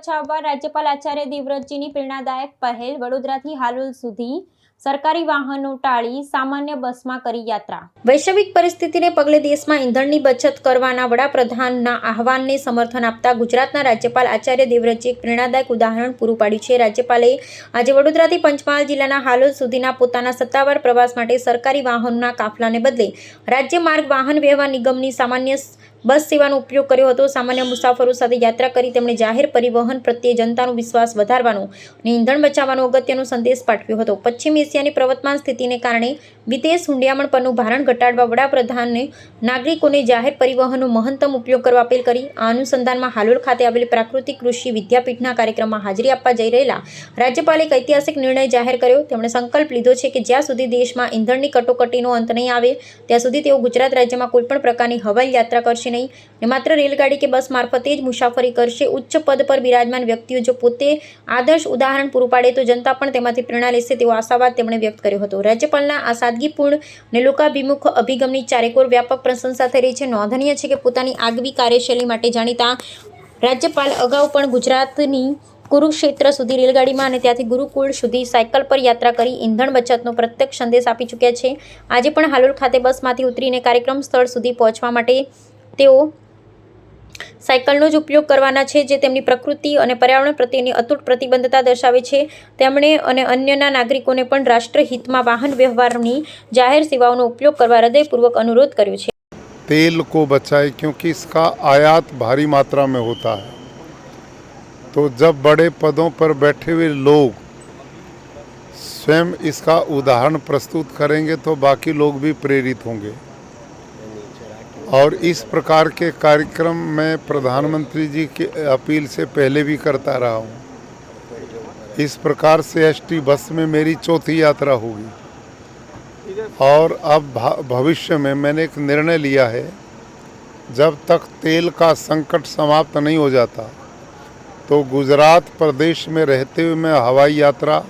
બચાવવા રાજ્યપાલ આચાર્ય દેવવ્રતજીની પ્રેરણાદાયક પહેલ વડોદરાથી હાલોલ સુધી સરકારી વાહનો ટાળી સામાન્ય બસમાં કરી યાત્રા। વૈશ્વિક પરિસ્થિતિને પગલે દેશમાં ઈંધણની બચત કરવાના વડાપ્રધાનના આહવાનને સમર્થન આપતા ગુજરાતના રાજ્યપાલ આચાર્ય દેવવ્રતજીએ એક પ્રેરણાદાયક ઉદાહરણ પૂરું પાડ્યું છે। રાજ્યપાલે આજે વડોદરાથી પંચમહાલ જિલ્લાના હાલોલ સુધીના પોતાના સત્તાવાર પ્રવાસ માટે સરકારી વાહનોના કાફલાને બદલે રાજ્ય માર્ગ વાહન વ્યવહાર નિગમની સામાન્ય બસ સેવાનો ઉપયોગ કર્યો હતો। સામાન્ય મુસાફરો સાથે યાત્રા કરી તેમણે જાહેર પરિવહન પ્રત્યે જનતાનો વિશ્વાસ વધારવાનો અને ઈંધણ બચાવવાનો અગત્યનો સંદેશ પાઠવ્યો હતો। પશ્ચિમ એશિયાની પ્રવર્તમાન સ્થિતિને કારણે વિદેશ હુંડિયામણ પરનું ભારણ ઘટાડવા વડાપ્રધાને નાગરિકોને જાહેર પરિવહનનો મહત્તમ ઉપયોગ કરવા અપીલ કરી। આ અનુસંધાનમાં હાલોલ ખાતે આવેલી પ્રાકૃતિક કૃષિ વિદ્યાપીઠના કાર્યક્રમમાં હાજરી આપવા જઈ રહેલા રાજ્યપાલે એક ઐતિહાસિક નિર્ણય જાહેર કર્યો। તેમણે સંકલ્પ લીધો છે કે જ્યાં સુધી દેશમાં ઈંધણની કટોકટીનો અંત નહીં આવે ત્યાં સુધી તેઓ ગુજરાત રાજ્યમાં કોઈપણ પ્રકારની હવાઈ યાત્રા કરશે નહીં ને માત્ર રેલગાડી કે બસ મારફતે જ મુસાફરી કરશે। ઉચ્ચ પદ પર બિરાજમાન વ્યક્તિઓ જો પોતે આદર્શ ઉદાહરણ પૂરું પાડે તો જનતા પણ તેમાંથી પ્રેરણા લેશે તેવો આશાવાદ તેમણે વ્યક્ત કર્યો હતો। રાજ્યપાલના આ સાદગીપૂર્ણ અને લોકાભિમુખ અભિગમની ચારેકોર વ્યાપક પ્રશંસા થઈ રહી છે। નોંધનીય છે કે પોતાની આગવી કાર્યશૈલી માટે જાણીતા રાજ્યપાલ અગાઉ પણ ગુજરાતની કુરુક્ષેત્ર સુધી રેલગાડીમાં અને ત્યાંથી ગુરુકુળ સુધી સાયકલ પર યાત્રા કરી ઈંધણ બચતનો પ્રત્યક્ષ સંદેશ આપી ચૂક્યા છે। આજે પણ હાલોલ ખાતે બસમાંથી ઉતરીને કાર્યક્રમ સ્થળ સુધી પહોંચવા માટે તેઓ સાયકલનો જ ઉપયોગ કરવાના છે, જે તેમની પ્રકૃતિ અને પર્યાવરણ પ્રત્યેની અતૂટ પ્રતિબદ્ધતા દર્શાવે છે। તેમણે અને અન્યના નાગરિકોને પણ રાષ્ટ્રહિતમાં વાહન વ્યવહારની જાહેર સેવાઓનો ઉપયોગ કરવા હૃદયપૂર્વક અનુરોધ કર્યો છે। तेल को बचाए क्योंकि इसका आयात भारी मात्रा में होता है, तो जब बड़े पदों पर बैठे हुए लोग स्वयं इसका उदाहरण प्रस्तुत करेंगे तो बाकी लोग भी प्रेरित होंगे। और इस प्रकार के कार्यक्रम मैं प्रधानमंत्री जी की अपील से पहले भी करता रहा हूँ। इस प्रकार से एसटी बस में मेरी चौथी यात्रा होगी और अब भविष्य में मैंने एक निर्णय लिया है, जब तक तेल का संकट समाप्त नहीं हो जाता तो गुजरात प्रदेश में रहते हुए मैं हवाई यात्रा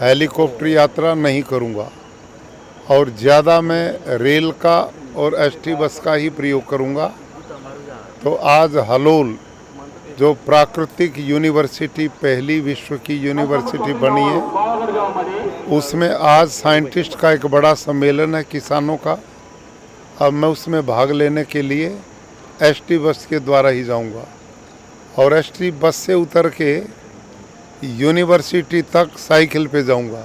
हेलीकॉप्टर यात्रा नहीं करूँगा और ज़्यादा मैं रेल का और एसटी बस का ही प्रयोग करूँगा। तो आज हलोल जो प्राकृतिक यूनिवर्सिटी पहली विश्व की यूनिवर्सिटी बनी है, उसमें आज साइंटिस्ट का एक बड़ा सम्मेलन है किसानों का। अब मैं उसमें भाग लेने के लिए एसटी बस के द्वारा ही जाऊँगा और एसटी बस से उतर के यूनिवर्सिटी तक साइकिल पे जाऊँगा।